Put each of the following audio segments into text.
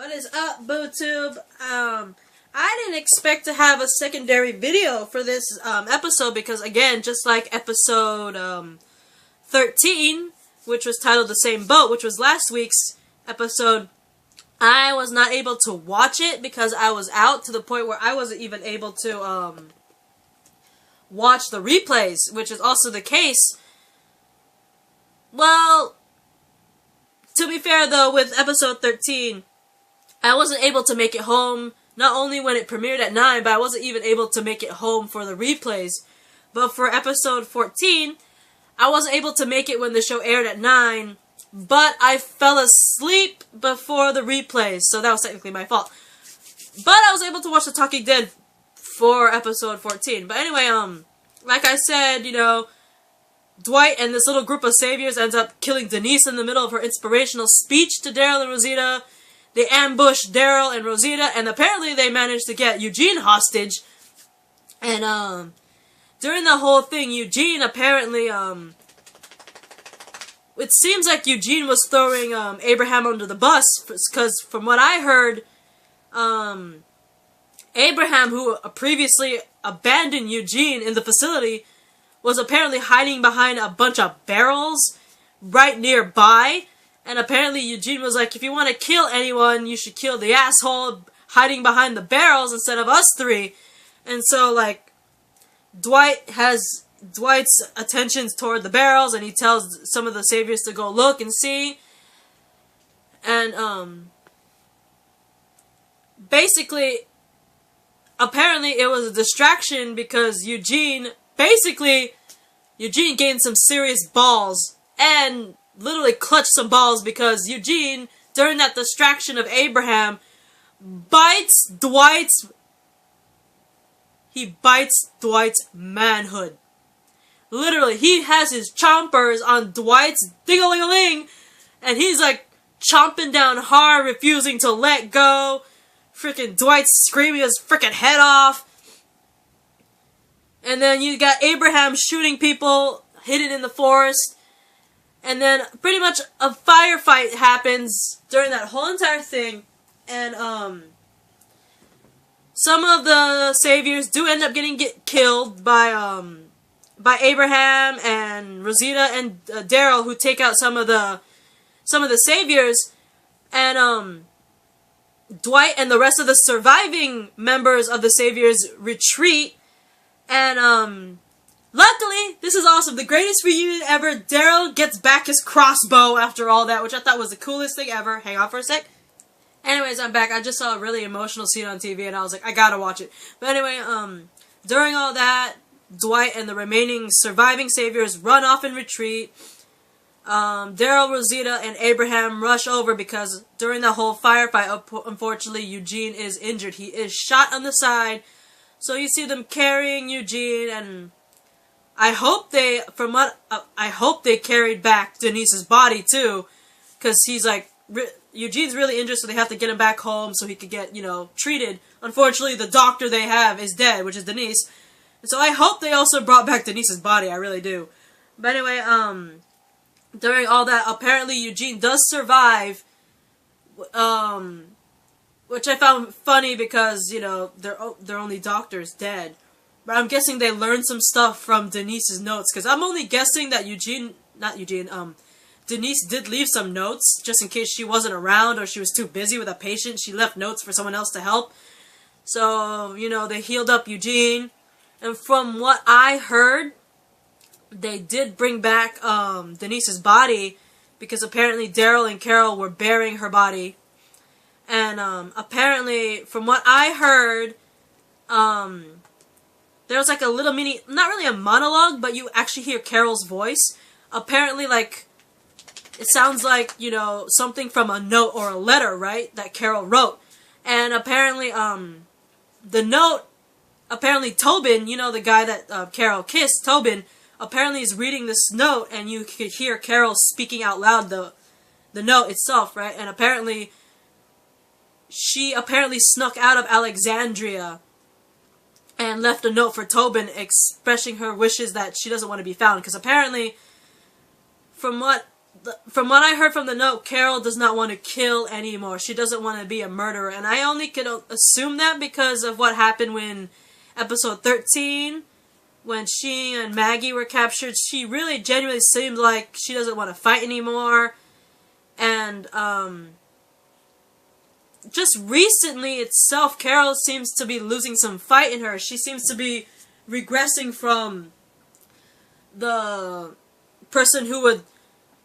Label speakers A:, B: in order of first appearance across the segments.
A: What is up, BooTube? I didn't expect to have a secondary video for this episode because, again, just like episode 13, which was titled The Same Boat, which was last week's episode, I was not able to watch it because I was out to the point where I wasn't even able to watch the replays, which is also the case. Well, to be fair though, with episode 13, I wasn't able to make it home, not only when it premiered at 9, but I wasn't even able to make it home for the replays. But for episode 14, I wasn't able to make it when the show aired at 9, but I fell asleep before the replays, so that was technically my fault. But I was able to watch The Talking Dead for episode 14. But anyway, like I said, you know, Dwight and this little group of saviors ends up killing Denise in the middle of her inspirational speech to Daryl and Rosita. They ambush Daryl and Rosita, and apparently they managed to get Eugene hostage. And, during the whole thing, Eugene apparently, it seems like Eugene was throwing, Abraham under the bus, because from what I heard, Abraham, who previously abandoned Eugene in the facility, was apparently hiding behind a bunch of barrels right nearby. And apparently Eugene was like, if you want to kill anyone, you should kill the asshole hiding behind the barrels instead of us three. And so, like, Dwight has Dwight's attentions toward the barrels, and he tells some of the saviors to go look and see. And, basically, apparently it was a distraction because Eugene gained some serious balls, and literally clutched some balls because Eugene, during that distraction of Abraham, bites Dwight's manhood. Literally, he has his chompers on Dwight's ding-a-ling-a-ling, and he's like chomping down hard, refusing to let go. Freaking Dwight's screaming his freaking head off. And then you got Abraham shooting people hidden in the forest. And then pretty much a firefight happens during that whole entire thing. And some of the saviors do end up getting killed by Abraham and Rosita and Daryl, who take out some of the saviors. And Dwight and the rest of the surviving members of the saviors retreat. And luckily, this is awesome. The greatest reunion ever. Daryl gets back his crossbow after all that, which I thought was the coolest thing ever. Hang on for a sec. Anyways, I'm back. I just saw a really emotional scene on TV, and I was like, I gotta watch it. But anyway, during all that, Dwight and the remaining surviving saviors run off in retreat. Daryl, Rosita, and Abraham rush over because during the whole firefight, unfortunately, Eugene is injured. He is shot on the side. So you see them carrying Eugene, and I hope they carried back Denise's body too, because he's like, Eugene's really injured, so they have to get him back home so he could get, you know, treated. Unfortunately, the doctor they have is dead, which is Denise. And so I hope they also brought back Denise's body, I really do. But anyway, during all that, apparently Eugene does survive, which I found funny because, you know, their only doctor's dead. But I'm guessing they learned some stuff from Denise's notes, because I'm only guessing that Denise did leave some notes, just in case she wasn't around or she was too busy with a patient. She left notes for someone else to help. So, you know, they healed up Eugene. And from what I heard, they did bring back Denise's body, because apparently Daryl and Carol were burying her body. And apparently, from what I heard, there was like a little mini, not really a monologue, but you actually hear Carol's voice. Apparently, like, it sounds like, you know, something from a note or a letter, right, that Carol wrote. And apparently, the note, apparently Tobin, you know, the guy that Carol kissed, Tobin, apparently is reading this note, and you could hear Carol speaking out loud the note itself, right? And apparently, she apparently snuck out of Alexandria and left a note for Tobin expressing her wishes that she doesn't want to be found. Because apparently, from what from what I heard from the note, Carol does not want to kill anymore. She doesn't want to be a murderer. And I only could assume that because of what happened when episode 13, when she and Maggie were captured. She really genuinely seemed like she doesn't want to fight anymore. And, just recently itself, Carol seems to be losing some fight in her. She seems to be regressing from the person who would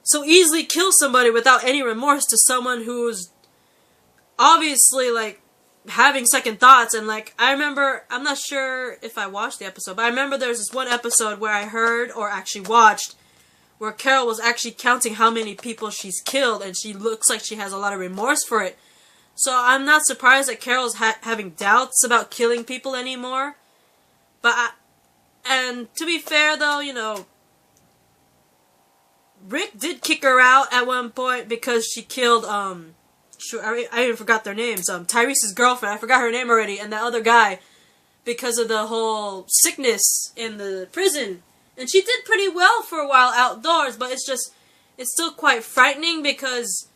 A: so easily kill somebody without any remorse to someone who's obviously, like, having second thoughts. And, like, I remember, I'm not sure if I watched the episode, but I remember there's this one episode where I heard, or actually watched, where Carol was actually counting how many people she's killed, and she looks like she has a lot of remorse for it. So I'm not surprised that Carol's having doubts about killing people anymore. But and to be fair though, you know, Rick did kick her out at one point because she killed, I even forgot their names, Tyrese's girlfriend, I forgot her name already, and that other guy, because of the whole sickness in the prison. And she did pretty well for a while outdoors, but it's still quite frightening because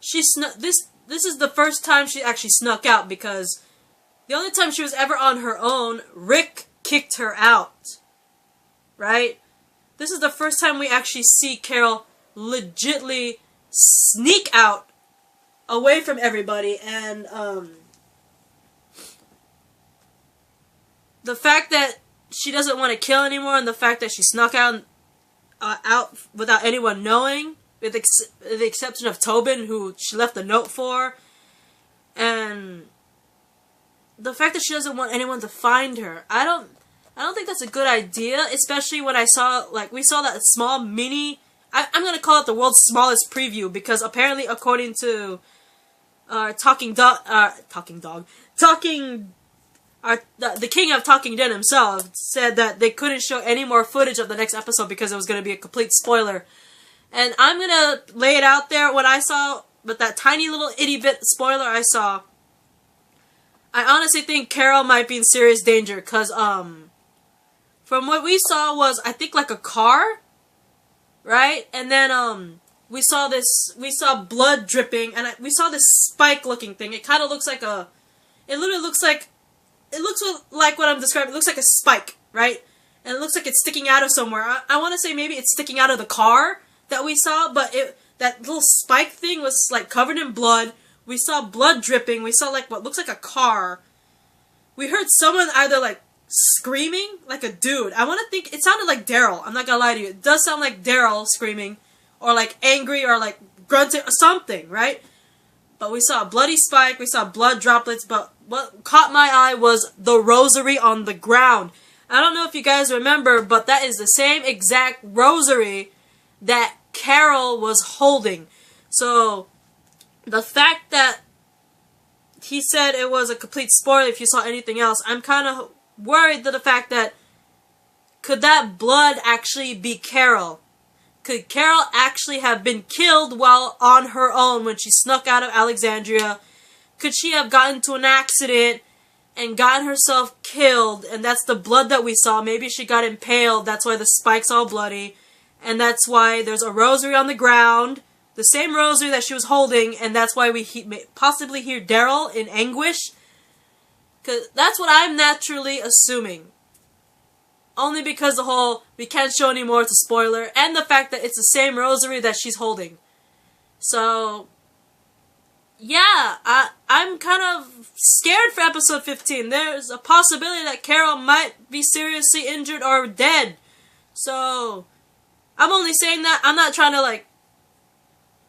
A: this is the first time she actually snuck out, because the only time she was ever on her own, Rick kicked her out. Right? This is the first time we actually see Carol legitly sneak out away from everybody, and the fact that she doesn't want to kill anymore, and the fact that she snuck out without anyone knowing, with the exception of Tobin, who she left a note for, and the fact that she doesn't want anyone to find her. I don't think that's a good idea, especially when we saw that small mini, I'm gonna call it the world's smallest preview, because apparently, according to the king of Talking Dead himself, said that they couldn't show any more footage of the next episode because it was gonna be a complete spoiler. And I'm gonna lay it out there, what I saw, but that tiny little itty bit spoiler I saw, I honestly think Carol might be in serious danger, because, from what we saw was, I think, like a car, right? And then, we saw blood dripping, and we saw this spike-looking thing. It kind of looks like it looks like what I'm describing. It looks like a spike, right? And it looks like it's sticking out of somewhere. I want to say maybe it's sticking out of the car that we saw, but that little spike thing was, like, covered in blood. We saw blood dripping. We saw, like, what looks like a car. We heard someone either, like, screaming, like a dude. I want to think, it sounded like Daryl. I'm not gonna lie to you. It does sound like Daryl screaming, or, like, angry, or, like, grunting, or something, right? But we saw a bloody spike. We saw blood droplets, but what caught my eye was the rosary on the ground. I don't know if you guys remember, but that is the same exact rosary that Carol was holding. So, the fact that he said it was a complete spoiler if you saw anything else, I'm kind of worried that the fact that, could that blood actually be Carol? Could Carol actually have been killed while on her own when she snuck out of Alexandria? Could she have gotten into an accident and gotten herself killed, and that's the blood that we saw? Maybe she got impaled, that's why the spike's all bloody, and that's why there's a rosary on the ground, the same rosary that she was holding, and that's why we possibly hear Daryl in anguish. Because that's what I'm naturally assuming. Only because the whole, we can't show anymore, it's a spoiler, and the fact that it's the same rosary that she's holding. So, yeah, I'm kind of scared for episode 15. There's a possibility that Carol might be seriously injured or dead. So, I'm only saying that. I'm not trying to, like,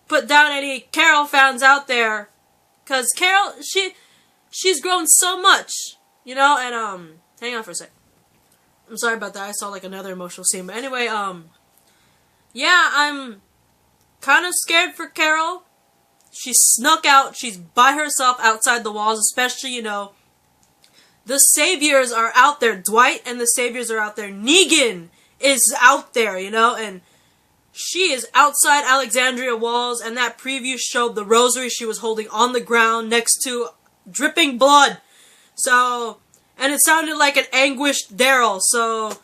A: put down any Carol fans out there. Because Carol, she's grown so much, you know, and, hang on for a sec. I'm sorry about that, I saw, like, another emotional scene. But anyway, yeah, I'm kind of scared for Carol. She snuck out, she's by herself outside the walls, especially, you know, the saviors are out there. Dwight and the saviors are out there. Negan is out there, you know, and she is outside Alexandria walls, and that preview showed the rosary she was holding on the ground next to dripping blood. So, and it sounded like an anguished Daryl, so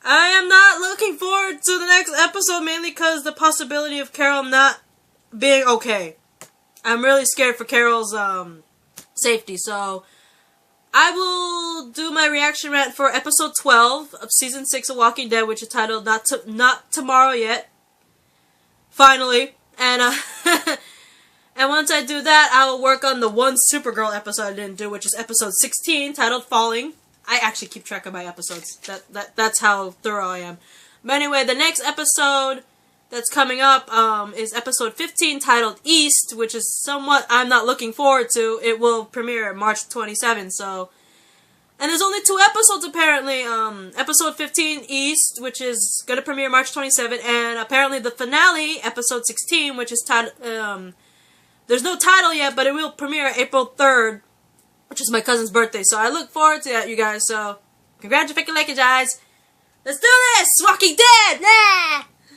A: I am not looking forward to the next episode, mainly because the possibility of Carol not being okay. I'm really scared for Carol's safety, so I will do my reaction rant for episode 12 of season 6 of Walking Dead, which is titled Not Tomorrow Yet. Finally. And and once I do that, I will work on the one Supergirl episode I didn't do, which is episode 16, titled Falling. I actually keep track of my episodes. That's how thorough I am. But anyway, the next episode that's coming up is episode 15, titled East, which is somewhat I'm not looking forward to. It will premiere March 27th, so... And there's only 2 episodes, apparently. Episode 15, East, which is gonna premiere March 27th, and apparently the finale, episode 16, which is titled... there's no title yet, but it will premiere April 3rd, which is my cousin's birthday, so I look forward to that, you guys, so... Congratulations, guys! Let's do this! Walking Dead! Nah!